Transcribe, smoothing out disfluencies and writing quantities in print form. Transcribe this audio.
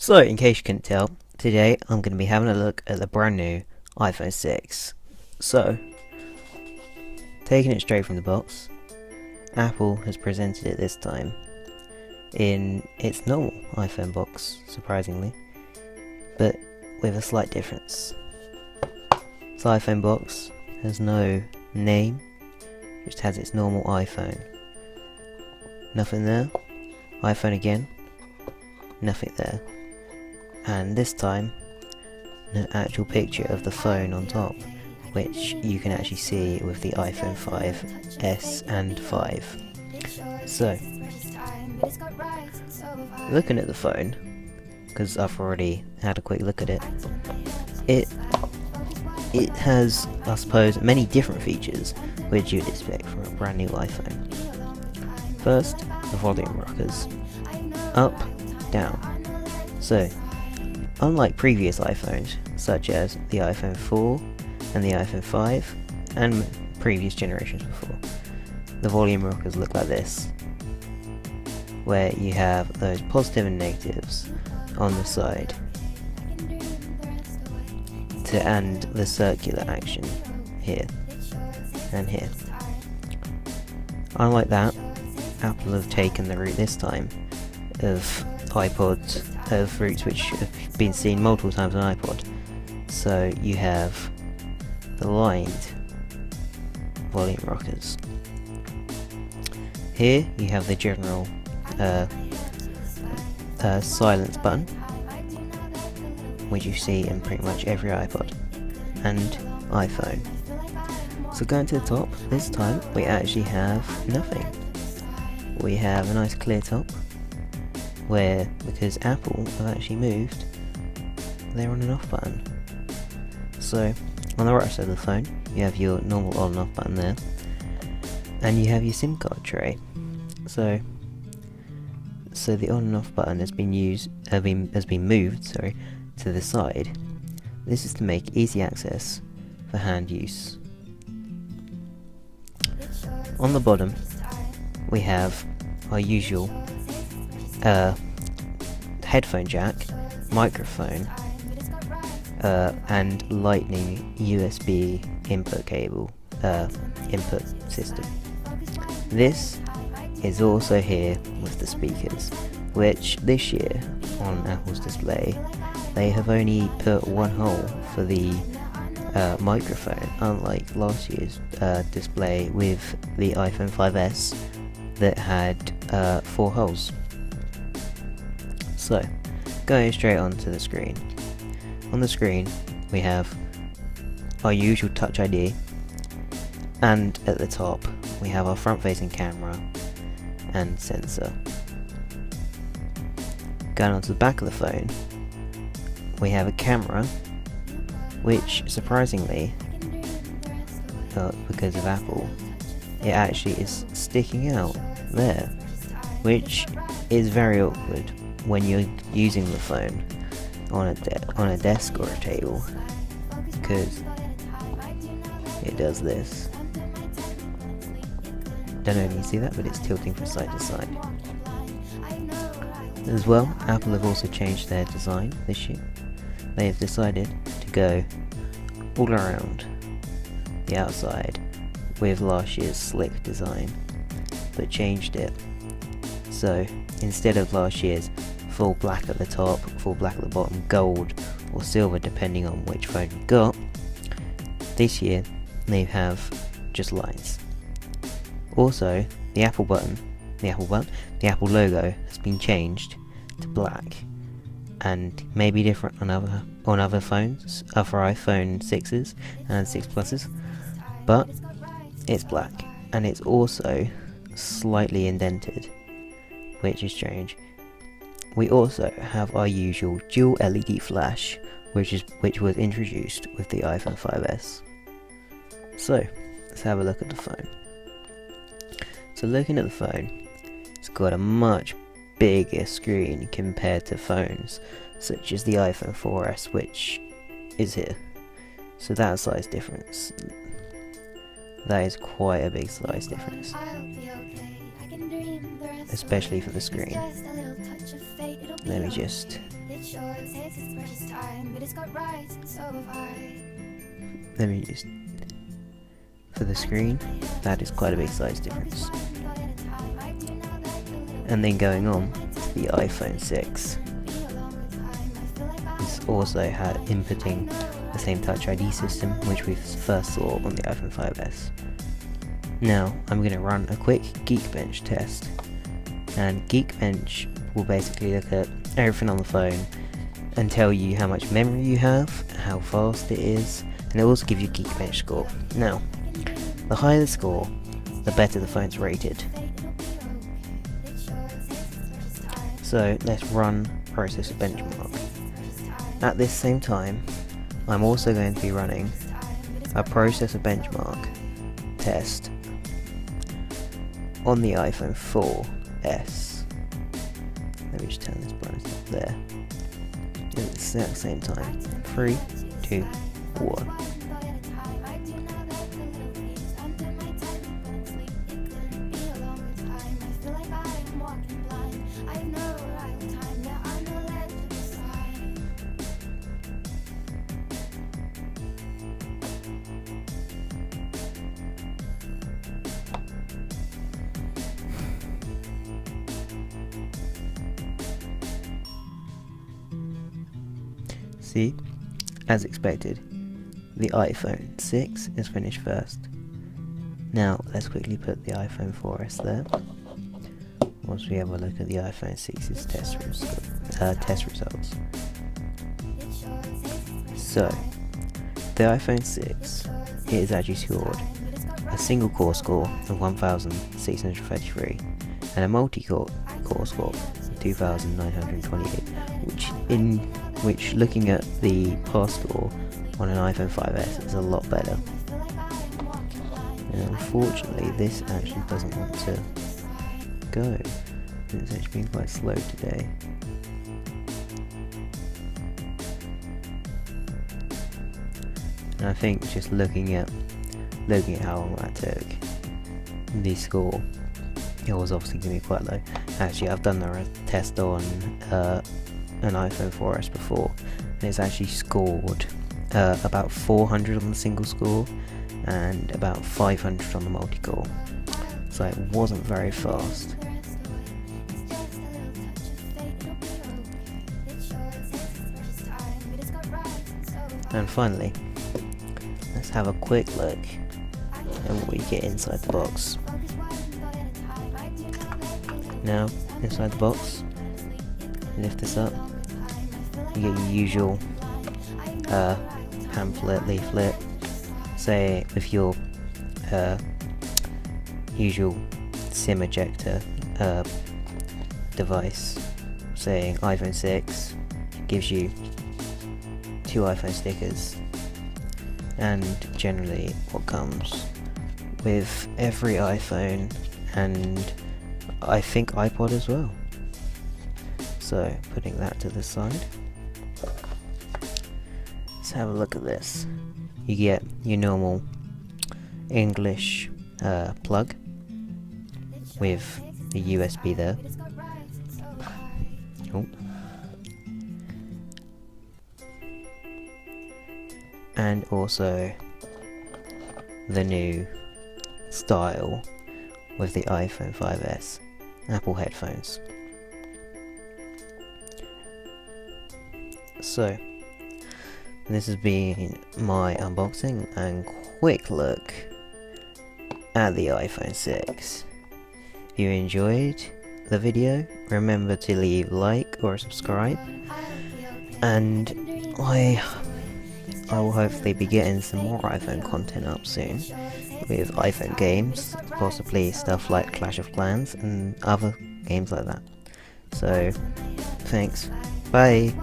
So, in case you couldn't tell, today I'm going to be having a look at the brand new iPhone 6. So, taking it straight from the box, Apple has presented it this time in its normal iPhone box, surprisingly, but with a slight difference. This iPhone box has no name, just has its normal iPhone. Nothing there. iPhone again. Nothing there. And this time, an actual picture of the phone on top, which you can actually see with the iPhone 5S and 5. So, looking at the phone, because I've already had a quick look at it, it has, I suppose, many different features which you'd expect from a brand new iPhone. First, the volume rockers. Up, down. So, unlike previous iPhones, such as the iPhone 4 and the iPhone 5, and previous generations before, the volume rockers look like this, where you have those positive and negatives on the side, and the circular action here and here. Unlike that, Apple have taken the route this time of iPods, of routes which have been seen multiple times on iPod. So you have the lined volume rockers. Here you have the general silence button, which you see in pretty much every iPod and iPhone. So going to the top, this time we actually have nothing. We have a nice clear top, where, because Apple have actually moved their on and off button. So, on the right side of the phone, you have your normal on and off button there, and you have your SIM card tray. So the on and off button has been moved, to the side. This is to make easy access for hand use. On the bottom, we have our usual headphone jack, microphone, and lightning USB input cable input system. This is also here with the speakers, which this year on Apple's display they have only put one hole for the microphone, unlike last year's display with the iPhone 5S that had 4 holes. So, going straight onto the screen. On the screen, we have our usual Touch ID, and at the top, we have our front-facing camera and sensor. Going onto the back of the phone, we have a camera, which surprisingly, because of Apple, it actually is sticking out there, which is very awkward when you're using the phone on a desk or a table, because it does this. Don't know if you can see that, but it's tilting from side to side. As well, Apple have also changed their design this year. They have decided to go all around the outside with last year's slick design, but changed it. So instead of last year's full black at the top, full black at the bottom, gold or silver depending on which phone you got, this year they have just lines. Also, the Apple logo has been changed to black, and may be different on other phones, for iPhone 6s and 6 Pluses, but it's black, and it's also slightly indented, which is strange. We also have our usual dual LED flash, which was introduced with the iPhone 5S. So, let's have a look at the phone. So looking at the phone, it's got a much bigger screen compared to phones such as the iPhone 4S, which is here. So that size difference, that is quite a big size difference, especially for the screen. Let me just Let me just, for the screen, that is quite a big size difference. And then going on to the iPhone 6. This also had inputting the same Touch ID system which we first saw on the iPhone 5S. Now I'm going to run a quick Geekbench test, and Geekbench will basically look at everything on the phone and tell you how much memory you have, how fast it is, and it will also give you a Geekbench score. Now, the higher the score, the better the phone's rated. So let's run Processor Benchmark. At this same time, I'm also going to be running a Processor Benchmark test on the iPhone 4S. Let me just turn this brightness up there. At the exact same time. 3, 2, 1. See, as expected, the iPhone 6 is finished first. Now let's quickly put the iPhone 4S there. Once we have a look at the iPhone 6's test results. So, the iPhone 6 is actually scored a single core score of 1633 and a multi-core score of 2928, which looking at the pass score on an iPhone 5S is a lot better. And unfortunately this actually doesn't want to go. It's actually been quite slow today. And I think just looking at how long that took, the score, it was obviously going to be quite low. Actually, I've done the test on an iPhone 4S before, and it's actually scored about 400 on the single score and about 500 on the multi-core, so it wasn't very fast. And finally, let's have a quick look at what we get inside the box. Now, inside the box, lift this up, you get your usual pamphlet, leaflet, say with your usual SIM ejector device, saying iPhone 6, gives you 2 iPhone stickers, and generally what comes with every iPhone, and I think iPod as well. So putting that to the side, let's have a look at this. You get your normal English plug with the USB there. Oh. And also the new style with the iPhone 5S Apple headphones. So this has been my unboxing and quick look at the iPhone 6. If you enjoyed the video, remember to leave a like or a subscribe, and I will hopefully be getting some more iPhone content up soon with iPhone games, possibly stuff like Clash of Clans and other games like that. So thanks, bye.